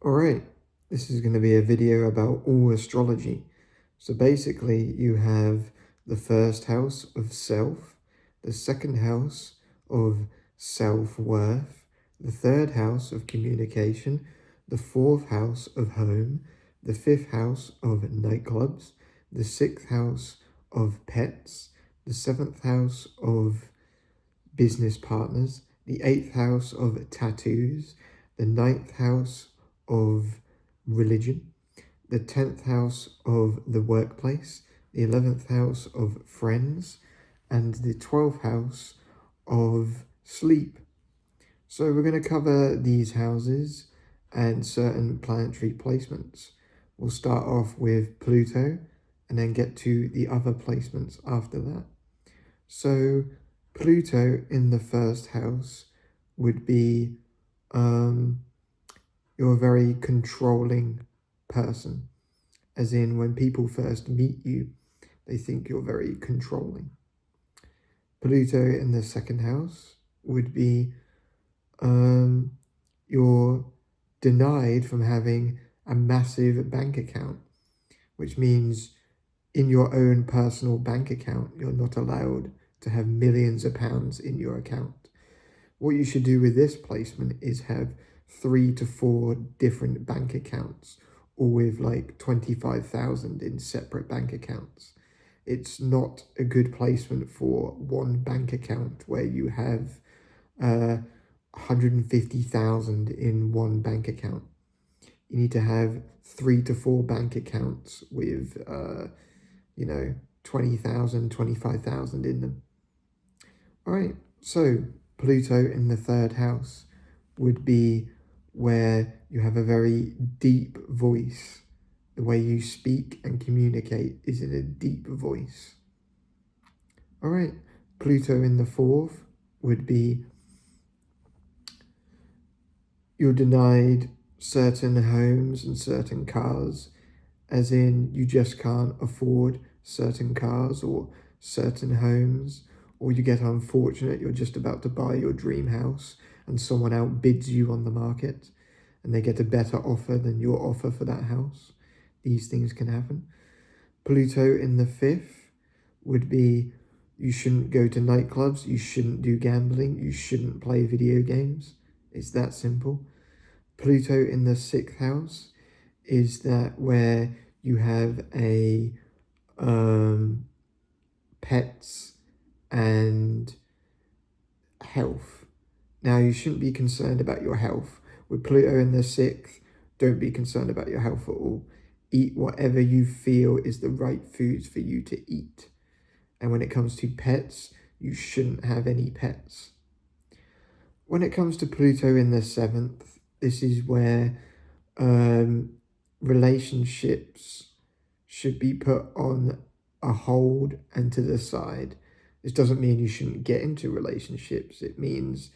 Alright, this is going to be a video about all astrology. So basically you have the first house of self, the second house of self-worth, the third house of communication, the fourth house of home, the fifth house of nightclubs, the sixth house of pets, the seventh house of business partners, the eighth house of tattoos, the ninth house of religion, the 10th house of the workplace, the 11th house of friends, and the 12th house of sleep. So we're going to cover these houses and certain planetary placements. We'll start off with Pluto and then get to the other placements after that. So Pluto in the first house would be you're a very controlling person, as in when people first meet you, they think you're very controlling. Pluto in the second house would be you're denied from having a massive bank account, which means in your own personal bank account, you're not allowed to have millions of pounds in your account. What you should do with this placement is have 3 to 4 different bank accounts, all with like 25,000 in separate bank accounts. It's not a good placement for one bank account where you have 150,000 in one bank account. You need to have 3 to 4 bank accounts with 20,000, 25,000 in them. All right, so Pluto in the third house would be where you have a very deep voice. The way you speak and communicate is in a deep voice. All right, Pluto in the fourth would be you're denied certain homes and certain cars, as in you just can't afford certain cars or certain homes, or you get unfortunate, you're just about to buy your dream house and someone outbids you on the market and they get a better offer than your offer for that house. These things can happen. Pluto in the fifth would be you shouldn't go to nightclubs, you shouldn't do gambling, you shouldn't play video games. It's that simple. Pluto in the sixth house is that where you have a pets and health. Now, you shouldn't be concerned about your health. With Pluto in the sixth, don't be concerned about your health at all. Eat whatever you feel is the right foods for you to eat. And when it comes to pets, you shouldn't have any pets. When it comes to Pluto in the seventh, this is where relationships should be put on a hold and to the side. This doesn't mean you shouldn't get into relationships. It means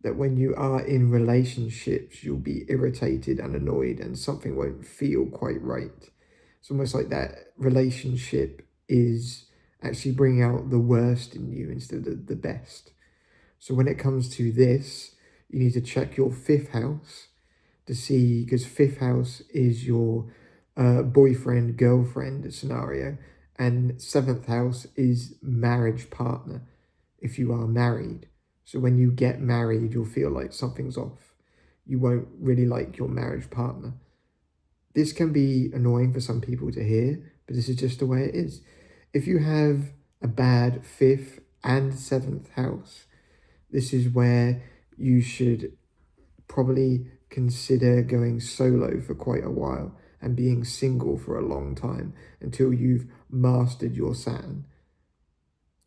that when you are in relationships, you'll be irritated and annoyed and something won't feel quite right. It's almost like that relationship is actually bringing out the worst in you instead of the best. So when it comes to this, you need to check your fifth house to see, because fifth house is your boyfriend, girlfriend scenario, and seventh house is marriage partner if you are married. So when you get married, you'll feel like something's off. You won't really like your marriage partner. This can be annoying for some people to hear, but this is just the way it is. If you have a bad fifth and seventh house, this is where you should probably consider going solo for quite a while and being single for a long time until you've mastered your Saturn.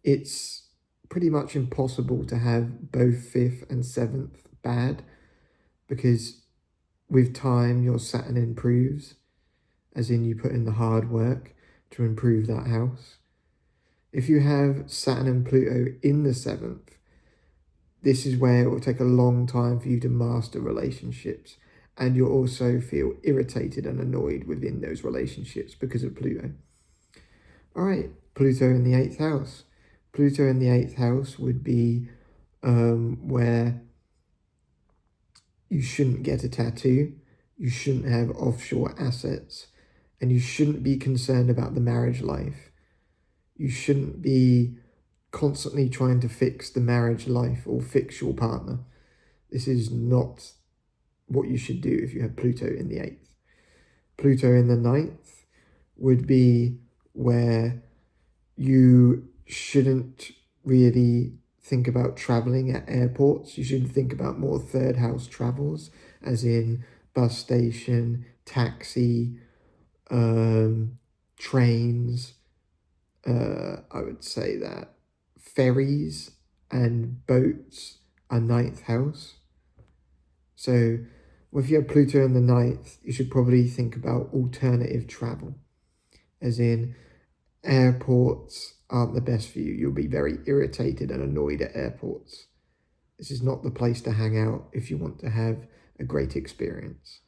It's pretty much impossible to have both fifth and seventh bad, because with time your Saturn improves, as in you put in the hard work to improve that house. If you have Saturn and Pluto in the seventh, this is where it will take a long time for you to master relationships, and you'll also feel irritated and annoyed within those relationships because of Pluto. All right, Pluto in the eighth house. Pluto in the eighth house would be where you shouldn't get a tattoo. You shouldn't have offshore assets. And you shouldn't be concerned about the marriage life. You shouldn't be constantly trying to fix the marriage life or fix your partner. This is not what you should do if you have Pluto in the 8th. Pluto in the 9th would be where you shouldn't really think about traveling at airports. You should think about more third house travels, as in bus station, taxi, trains. I would say that ferries and boats are 9th house. So if you have Pluto in the 9th, you should probably think about alternative travel, as in airports aren't the best for you. You'll be very irritated and annoyed at airports. This is not the place to hang out if you want to have a great experience.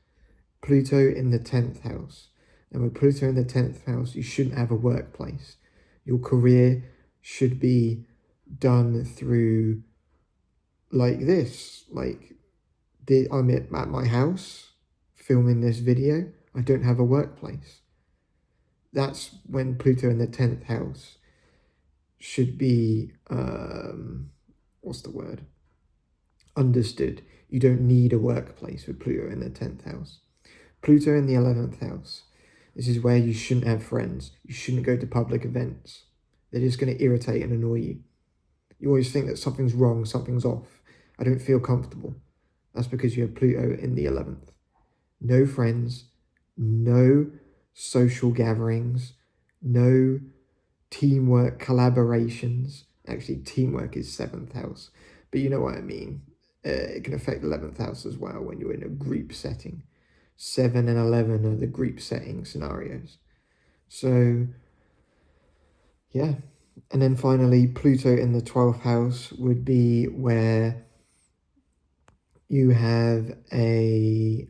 Pluto in the 10th house. And with Pluto in the 10th house, you shouldn't have a workplace. Your career should be done through like this. Like, I'm at my house filming this video. I don't have a workplace. That's when Pluto in the 10th house should be, what's the word? Understood. You don't need a workplace with Pluto in the 10th house. Pluto in the 11th house. This is where you shouldn't have friends. You shouldn't go to public events. They're just going to irritate and annoy you. You always think that something's wrong, something's off. I don't feel comfortable. That's because you have Pluto in the 11th. No friends, no social gatherings, no teamwork collaborations. Actually, teamwork is 7th house, but you know what I mean. It can affect 11th house as well when you're in a group setting. 7 and 11 are the group setting scenarios. So, yeah. And then finally, Pluto in the 12th house would be where you have a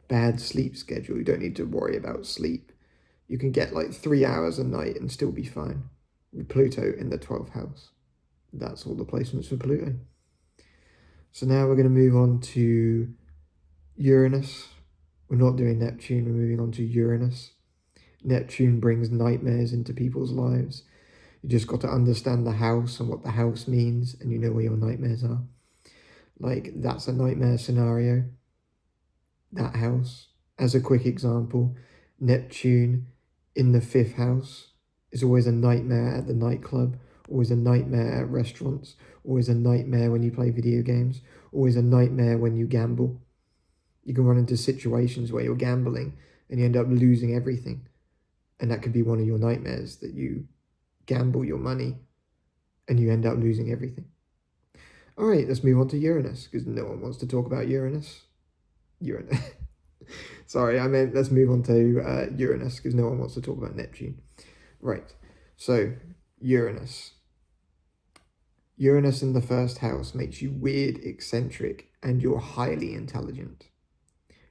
bad sleep schedule. You don't need to worry about sleep. You can get like 3 hours a night and still be fine with Pluto in the 12th house. That's all the placements for Pluto. So now we're going to move on to Uranus. We're not doing Neptune, we're moving on to Uranus. Neptune brings nightmares into people's lives. You just got to understand the house and what the house means, and you know where your nightmares are. Like, that's a nightmare scenario. That house. As a quick example, Neptune in the 5th house is always a nightmare at the nightclub, always a nightmare at restaurants, always a nightmare when you play video games, always a nightmare when you gamble. You can run into situations where you're gambling and you end up losing everything. And that could be one of your nightmares, that you gamble your money and you end up losing everything. All right, let's move on to Uranus, because no one wants to talk about Uranus. Sorry, I meant let's move on to Uranus, because no one wants to talk about Neptune. Right, so Uranus. Uranus in the 1st house makes you weird, eccentric, and you're highly intelligent.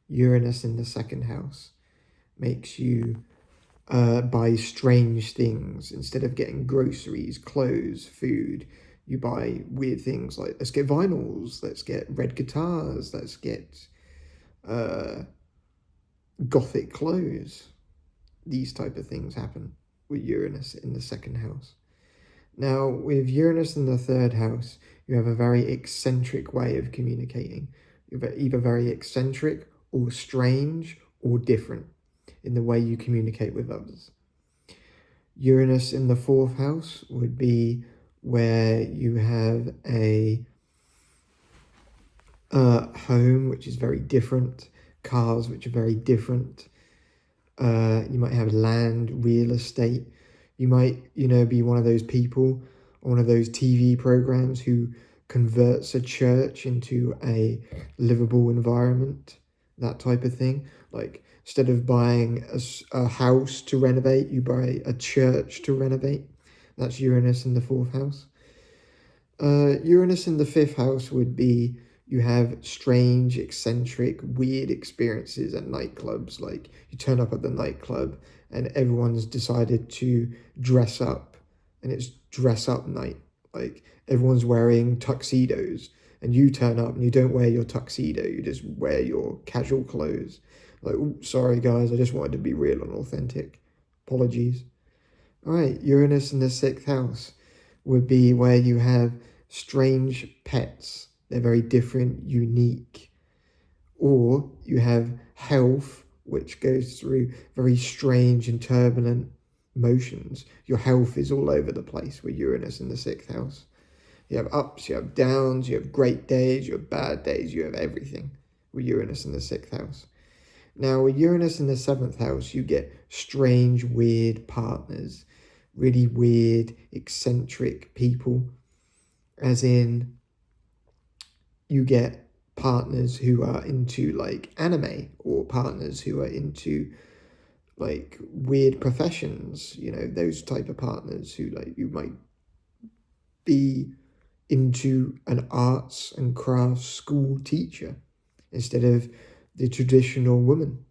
Uranus in the 2nd house makes you buy strange things. Instead of getting groceries, clothes, food, you buy weird things like, let's get vinyls, let's get red guitars, let's get gothic clothes. These type of things happen with Uranus in the 2nd house. Now, with Uranus in the 3rd house, you have a very eccentric way of communicating. You're either very eccentric or strange or different in the way you communicate with others. Uranus in the 4th house would be where you have a home which is very different, cars which are very different. You might have land, real estate. You might, be one of those people on one of those TV programs who converts a church into a livable environment, that type of thing. Like, instead of buying a house to renovate, you buy a church to renovate. That's Uranus in the 4th house. Uranus in the 5th house would be, you have strange, eccentric, weird experiences at nightclubs. Like, you turn up at the nightclub and everyone's decided to dress up, and it's dress up night. Like, everyone's wearing tuxedos and you turn up and you don't wear your tuxedo, you just wear your casual clothes. Like, sorry guys, I just wanted to be real and authentic. Apologies. All right, Uranus in the 6th house would be where you have strange pets. They're very different, unique. Or you have health, which goes through very strange and turbulent motions. Your health is all over the place with Uranus in the 6th house. You have ups, you have downs, you have great days, you have bad days, you have everything with Uranus in the 6th house. Now, with Uranus in the 7th house, you get strange, weird partners, really weird, eccentric people, as in you get partners who are into like anime, or partners who are into like weird professions, you know, those type of partners who like you might be into an arts and crafts school teacher instead of the traditional woman.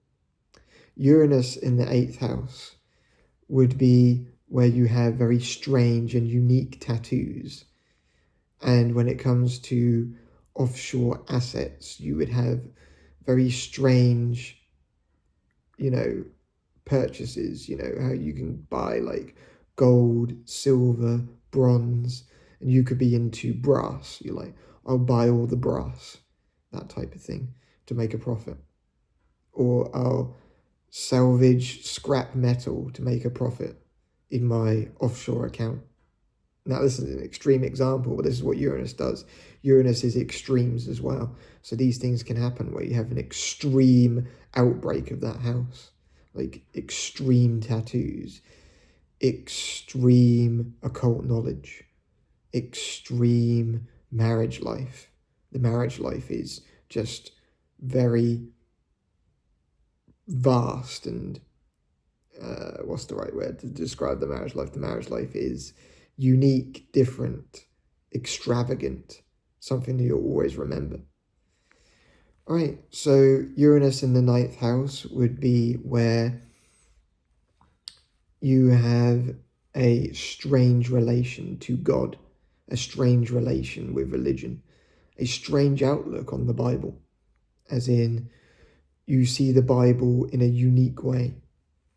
Uranus in the 8th house would be where you have very strange and unique tattoos. And when it comes to offshore assets, you would have very strange, you know, purchases, you know, how you can buy like gold, silver, bronze, and you could be into brass. You're like, I'll buy all the brass, that type of thing, to make a profit. Or I'll salvage scrap metal to make a profit in my offshore account. Now, this is an extreme example, but this is what Uranus does. Uranus is extremes as well. So these things can happen where you have an extreme outbreak of that house, like extreme tattoos, extreme occult knowledge, extreme marriage life. The marriage life is just very vast and what's the right word to describe the marriage life? The marriage life is unique, different, extravagant, something that you'll always remember. All right, so Uranus in the 9th house would be where you have a strange relation to God, a strange relation with religion, a strange outlook on the Bible, as in you see the Bible in a unique way.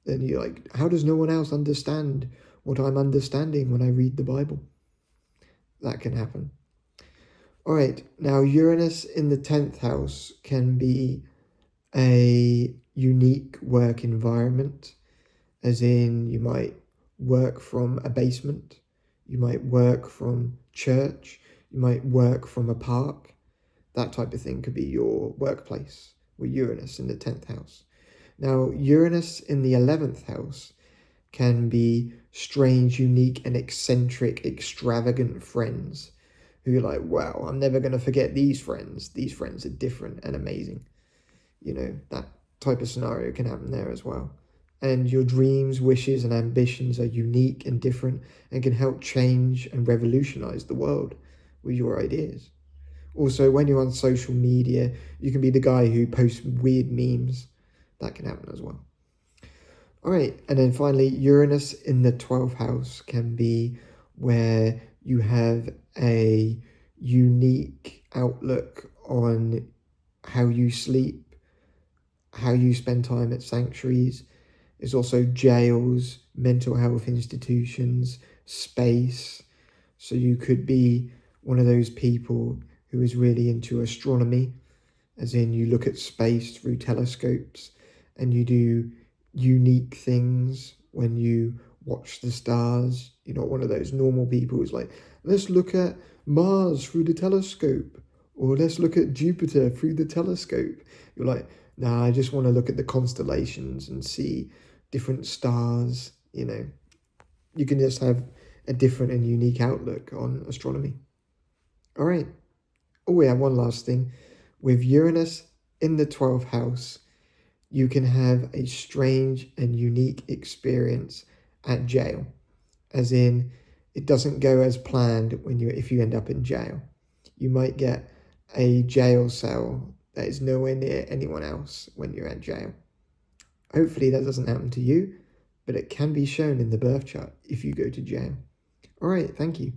Then you're like, how does no one else understand what I'm understanding when I read the Bible? That can happen. All right, now Uranus in the 10th house can be a unique work environment, as in you might work from a basement, you might work from church, you might work from a park. That type of thing could be your workplace with Uranus in the 10th house. Now, Uranus in the 11th house can be strange, unique, and eccentric, extravagant friends who you're like, wow, I'm never going to forget these friends. These friends are different and amazing. You know, that type of scenario can happen there as well. And your dreams, wishes, and ambitions are unique and different and can help change and revolutionize the world with your ideas. Also, when you're on social media, you can be the guy who posts weird memes. That can happen as well. All right, and then finally, Uranus in the 12th house can be where you have a unique outlook on how you sleep, how you spend time at sanctuaries. There's also jails, mental health institutions, space. So you could be one of those people who is really into astronomy, as in you look at space through telescopes and you do unique things when you watch the stars. You're not one of those normal people who's like, let's look at Mars through the telescope, or let's look at Jupiter through the telescope. You're like, nah, I just want to look at the constellations and see different stars. You know, you can just have a different and unique outlook on astronomy. All right. Oh, we have one last thing. With Uranus in the 12th house, you can have a strange and unique experience at jail, as in it doesn't go as planned if you end up in jail. You might get a jail cell that is nowhere near anyone else when you're at jail. Hopefully that doesn't happen to you, but it can be shown in the birth chart if you go to jail. All right, thank you.